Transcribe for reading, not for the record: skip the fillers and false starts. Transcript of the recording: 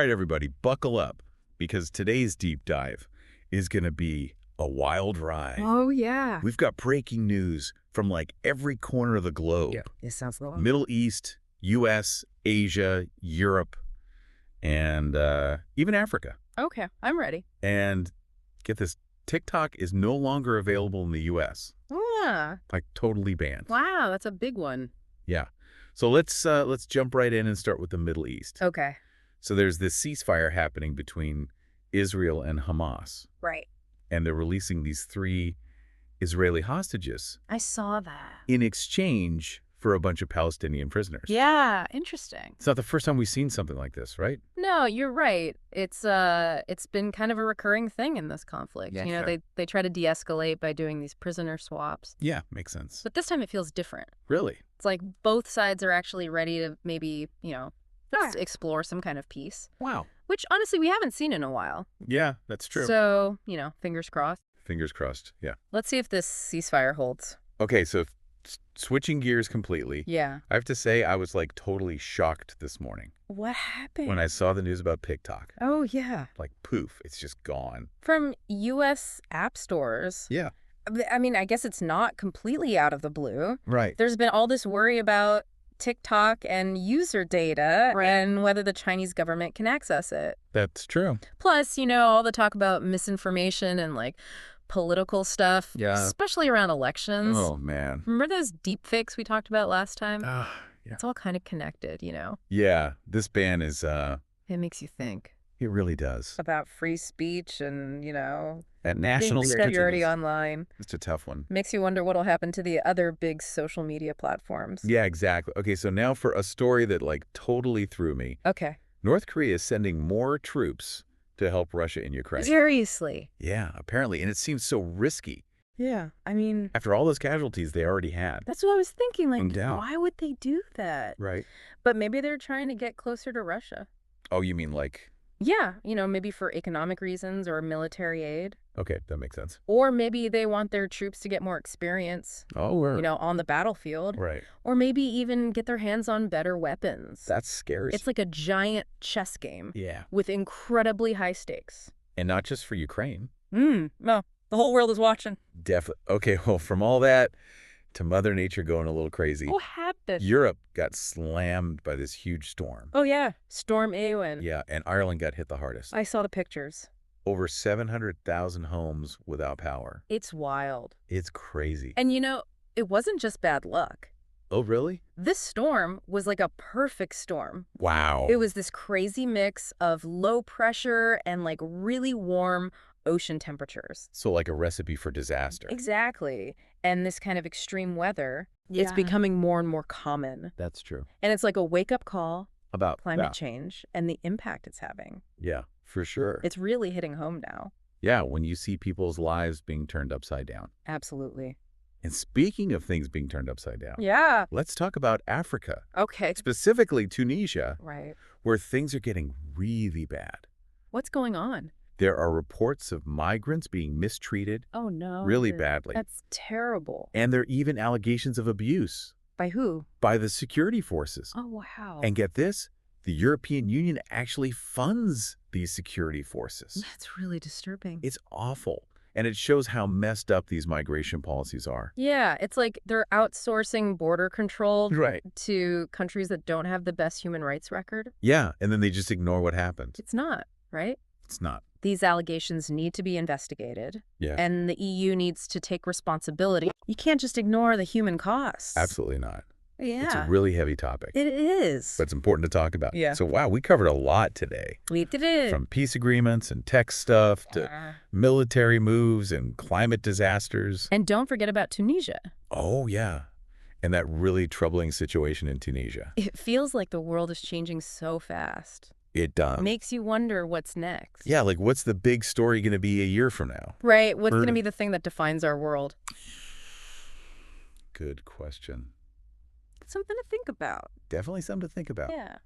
right, everybody, buckle up, because today's deep dive is going to be a wild ride. Oh, yeah. We've got breaking news from like every corner of the globe. Yeah, it sounds long. Middle East, U.S., Asia, Europe, and even Africa. Okay, I'm ready. And get this, TikTok is no longer available in the U.S. Ah, Like totally banned. wow, that's a big one. Yeah. So let's jump right in and start with the Middle East. Okay. So there's this ceasefire happening between Israel and Hamas, Right. and they're releasing these 3 Israeli hostages I saw that. in exchange for a bunch of Palestinian prisoners. Yeah, interesting. It's not the first time we've seen something like this, right? No, you're right. It's been kind of a recurring thing in this conflict. Yeah, you know, sure. they try to de-escalate by doing these prisoner swaps. Yeah, makes sense. But this time it feels different. Really? It's like both sides are actually ready to maybe, just explore some kind of peace, Wow. which honestly we haven't seen in a while. Yeah, that's true. So, fingers crossed. Fingers crossed, yeah. Let's see if this ceasefire holds. Okay, so switching gears completely. Yeah. I have to say I was like totally shocked this morning What happened? when I saw the news about TikTok. Oh, yeah. Like poof, it's just gone. From U.S. app stores. Yeah. I mean, I guess it's not completely out of the blue. Right. There's been all this worry about TikTok and user data and whether the Chinese government can access it. That's true. Plus, all the talk about misinformation and like political stuff, Yeah. especially around elections. Oh, man. Remember those deep fakes we talked about last time? Yeah. It's all kind of connected, Yeah, this ban is, It makes you think it really does. about free speech and, At national security online. It's a tough one. Makes you wonder what'll happen to the other big social media platforms. Yeah, exactly. Okay, so now for a story that like totally threw me. Okay. North Korea is sending more troops to help Russia in Ukraine. Seriously. Yeah, apparently. And it seems so risky Yeah. I mean, after all those casualties they already had. that's what I was thinking. Like, No doubt. why would they do that? Right. But maybe they're trying to get closer to Russia. Oh, you mean like, Yeah. Maybe for economic reasons or military aid. okay, that makes sense. Or maybe they want their troops to get more experience, Oh, we're on the battlefield. right. Or maybe even get their hands on better weapons. That's scary. It's like a giant chess game Yeah. with incredibly high stakes. And not just for Ukraine. No, the whole world is watching. Definitely. Okay, well, from all that to Mother Nature going a little crazy, What happened? Europe got slammed by this huge storm. Oh, yeah. Storm Eowyn. Yeah, and Ireland got hit the hardest. I saw the pictures. Over 700,000 homes without power. It's wild. It's crazy. And it wasn't just bad luck. Oh, really? This storm was like a perfect storm. Wow. It was this crazy mix of low pressure and like really warm ocean temperatures. So like a recipe for disaster. Exactly. And this kind of extreme weather, it's becoming more and more common. That's true. And it's like a wake-up call, About climate change, and the impact it's having. Yeah, for sure. It's really hitting home now. Yeah, when you see people's lives being turned upside down. Absolutely. And speaking of things being turned upside down, Yeah. let's talk about Africa, Okay. specifically Tunisia, Right. where things are getting really bad. What's going on? There are reports of migrants being mistreated Oh, no. really badly. That's terrible. And there are even allegations of abuse By who? by the security forces. Oh, wow. And get this, the European Union actually funds these security forces. That's really disturbing. It's awful. And it shows how messed up these migration policies are. Yeah, it's like they're outsourcing border control Right. to countries that don't have the best human rights record. Yeah, and then they just ignore what happened. It's not, right? It's not. These allegations need to be investigated, Yeah, and the EU needs to take responsibility. You can't just ignore the human costs. absolutely not. Yeah. It's a really heavy topic, It is. but it's important to talk about. Yeah. So, wow, we covered a lot today. We did it. From peace agreements and tech stuff to military moves and climate disasters. And don't forget about Tunisia. Oh, yeah. And that really troubling situation in Tunisia. It feels like the world is changing so fast. It does. Makes you wonder what's next. Yeah, like what's the big story going to be a year from now? Right. What's going to be the thing that defines our world? Good question. Something to think about. Definitely something to think about. Yeah.